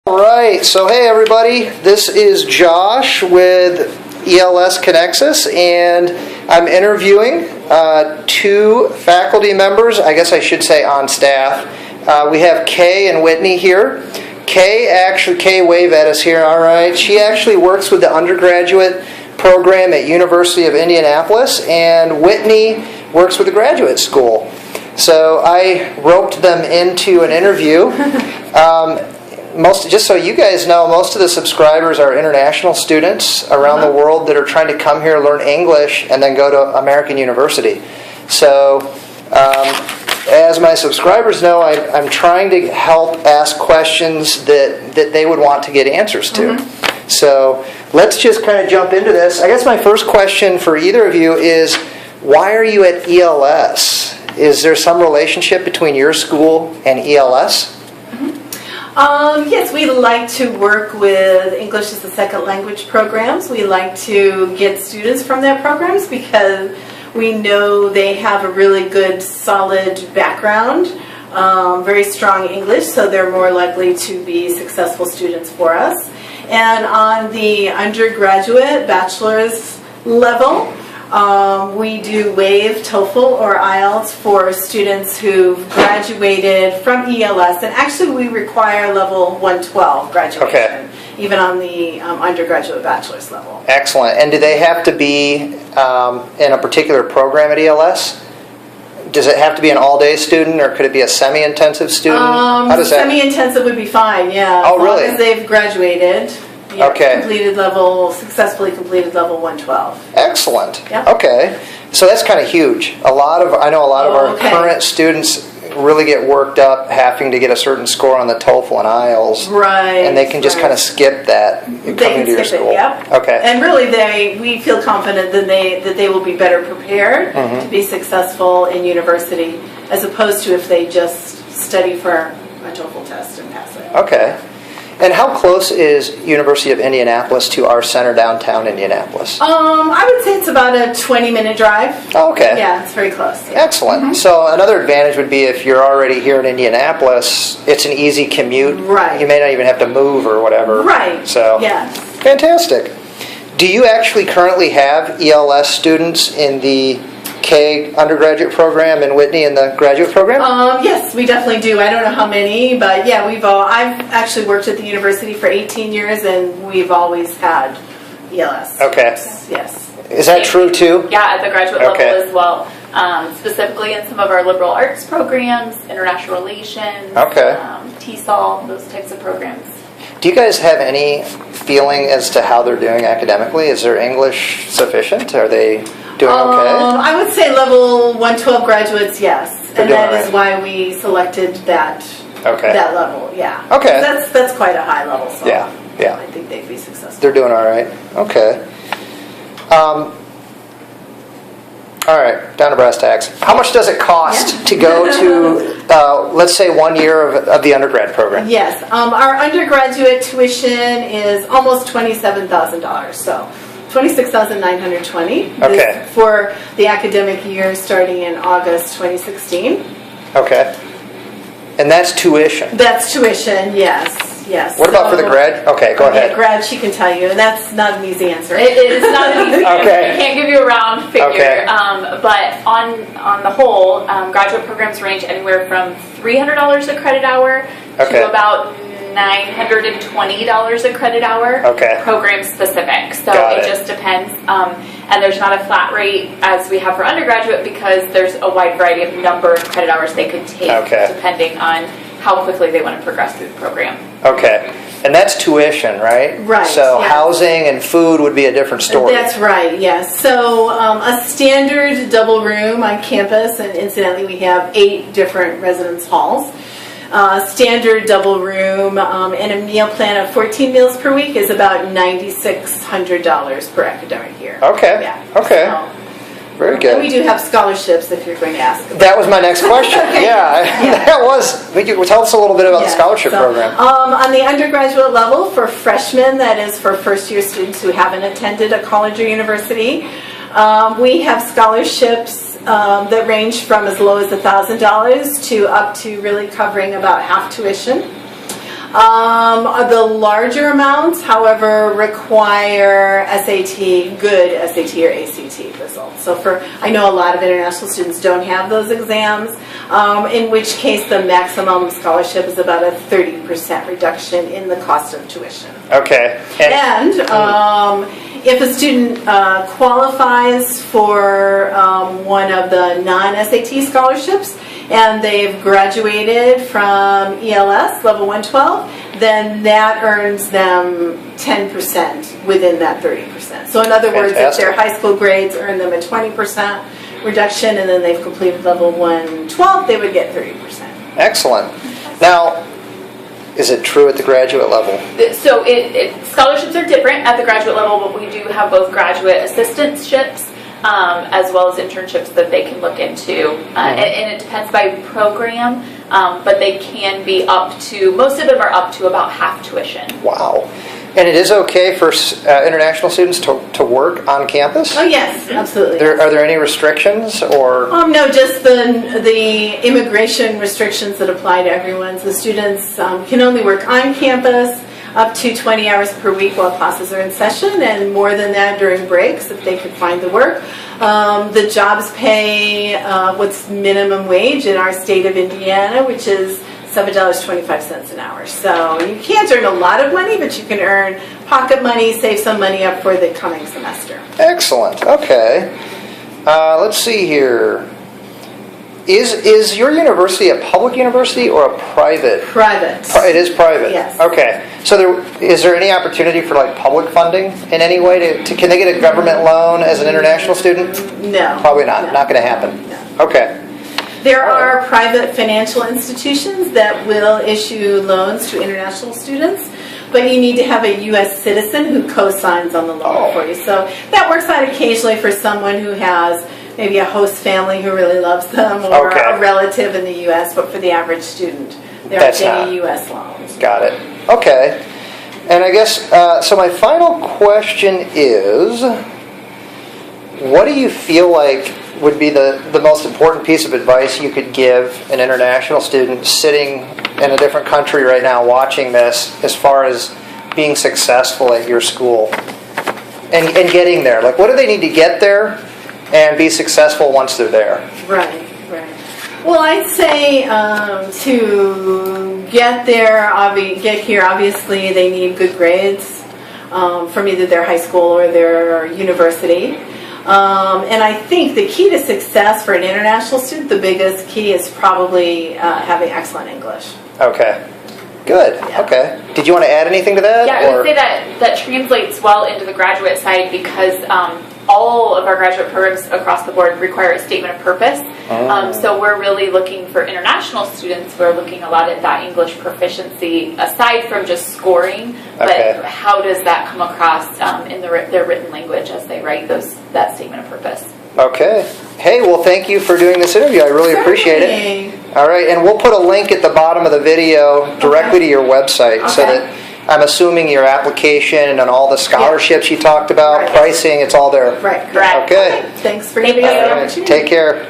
Alright, so hey everybody, this is Josh with ELS Connexus, and I'm interviewing two faculty members, I guess I should say on staff. We have Kay and Whitney here. Kay, wave at us here, alright. She actually works with the undergraduate program at University of Indianapolis, and Whitney works with the graduate school. So I roped them into an interview. Just so you guys know, most of the subscribers are international students around the world that are trying to come here, learn English, and then go to American University. So, as my subscribers know, I'm trying to help ask questions that they would want to get answers to. Mm-hmm. So, let's just kind of jump into this. I guess my first question for either of you is, why are you at ELS? Is there some relationship between your school and ELS? Yes, we like to work with English as a second language programs. We like to get students from their programs because we know they have a really good, solid background, very strong English, so they're more likely to be successful students for us. And on the undergraduate, bachelor's level, we do WAVE, TOEFL, or IELTS for students who've graduated from ELS. And actually, we require level 112 graduation, even on the undergraduate bachelor's level. Excellent. And do they have to be in a particular program at ELS? Does it have to be an all-day student, or could it be a semi-intensive student? How does that? Semi-intensive would be fine, yeah. Oh, really? As long as they've graduated. Yeah, successfully completed level 112. Excellent. Yep. Okay. So that's kind of huge. I know a lot of our current students really get worked up having to get a certain score on the TOEFL and IELTS. Right. And they can just kind of skip that coming to your school. Yep. Okay. And really we feel confident that they will be better prepared to be successful in university, as opposed to if they just study for a TOEFL test and pass it. Okay. And how close is University of Indianapolis to our center downtown Indianapolis? I would say it's about a 20-minute drive. Oh, okay. Yeah, it's very close. Yeah. Excellent. Mm-hmm. So another advantage would be if you're already here in Indianapolis, it's an easy commute. Right. You may not even have to move or whatever. Right. So, yes. Fantastic. Do you actually currently have ELS students in the K undergraduate program and Whitney in the graduate program? Yes, we definitely do. I don't know how many, but yeah, I've actually worked at the university for 18 years, and we've always had ELS. Okay. Yes. Is that true too? Yeah, at the graduate level as well. Specifically in some of our liberal arts programs, international relations, TESOL, those types of programs. Do you guys have any feeling as to how they're doing academically? Is their English sufficient? Are they doing okay? I would say level 112 graduates, yes. And that is why we selected that level, yeah. Okay. That's quite a high level, so yeah. I think they'd be successful. They're doing all right. Okay. All right, down to brass tacks. How much does it cost to go to, let's say, 1 year of the undergrad program? Yes. Our undergraduate tuition is almost $27,000, so $26,920 for the academic year starting in August 2016. Okay. And that's tuition? That's tuition, yes. What about for the grad? Okay, go ahead. Yeah, grad, she can tell you, and that's not an easy answer. It is not an easy answer. I can't give you a round figure. Okay. But on the whole, graduate programs range anywhere from $300 a credit hour to about $920 a credit hour, program specific. So it just depends. And there's not a flat rate as we have for undergraduate because there's a wide variety of number of credit hours they could take depending on how quickly they want to progress through the program. Okay. And that's tuition, right? Right. So housing and food would be a different story. That's right, yes. So a standard double room on campus, and incidentally we have 8 different residence halls. Standard double room and a meal plan of 14 meals per week is about $9,600 per academic year. Okay. Yeah. Okay. So, very good. And we do have scholarships if you're going to ask. That was my next question. That was. Tell us a little bit about the scholarship program. On the undergraduate level, for freshmen, that is for first-year students who haven't attended a college or university, we have scholarships that range from as low as $1,000 to up to really covering about half tuition. The larger amounts, however, require good SAT or ACT results. So I know a lot of international students don't have those exams, in which case the maximum scholarship is about a 30% reduction in the cost of tuition. Okay. And if a student qualifies for one of the non-SAT scholarships, and they've graduated from ELS, level 112, then that earns them 10% within that 30%. So in other words, if their high school grades earn them a 20% reduction, and then they've completed level 112, they would get 30%. Excellent. Now, is it true at the graduate level? So scholarships are different at the graduate level, but we do have both graduate assistantships as well as internships that they can look into. And it depends by program, but they can be most of them are up to about half tuition. Wow. And it is okay for international students to work on campus? Oh, yes, absolutely. Are there any restrictions? Or no, just the immigration restrictions that apply to everyone. So students can only work on campus up to 20 hours per week while classes are in session, and more than that during breaks if they could find the work. The jobs pay what's minimum wage in our state of Indiana, which is $7.25 an hour. So you can't earn a lot of money, but you can earn pocket money, save some money up for the coming semester. Excellent. Okay. Let's see here. Is your university a public university or a private? Private. It is private? Yes. Okay. So is there any opportunity for public funding in any way? Can they get a government loan as an international student? No. Probably not. No. Not going to happen. No. Okay. There are private financial institutions that will issue loans to international students, but you need to have a U.S. citizen who co-signs on the loan for you. So that works out occasionally for someone who has maybe a host family who really loves them, or a relative in the U.S., but for the average student, there aren't any U.S. loans. Got it. Okay. And I guess, so my final question is, what do you feel like would be the most important piece of advice you could give an international student sitting in a different country right now watching this, as far as being successful at your school and getting there? What do they need to get there and be successful once they're there? Right. Well, I'd say to get here, obviously they need good grades from either their high school or their university. And I think the key to success for an international student, the biggest key is probably having excellent English. Okay. Good. Yeah. Okay. Did you want to add anything to that? Yeah, I would say that translates well into the graduate side, because all of our graduate programs across the board require a statement of purpose. So we're really looking for international students. We're looking a lot at that English proficiency, aside from just scoring, but how does that come across in their written language as they write that statement of purpose. Okay. Hey, well, thank you for doing this interview. I really appreciate it. All right, and we'll put a link at the bottom of the video directly to your website, so that I'm assuming your application and all the scholarships you talked about, pricing, it's all there. Right. Okay. Thanks for giving us the opportunity. Take care.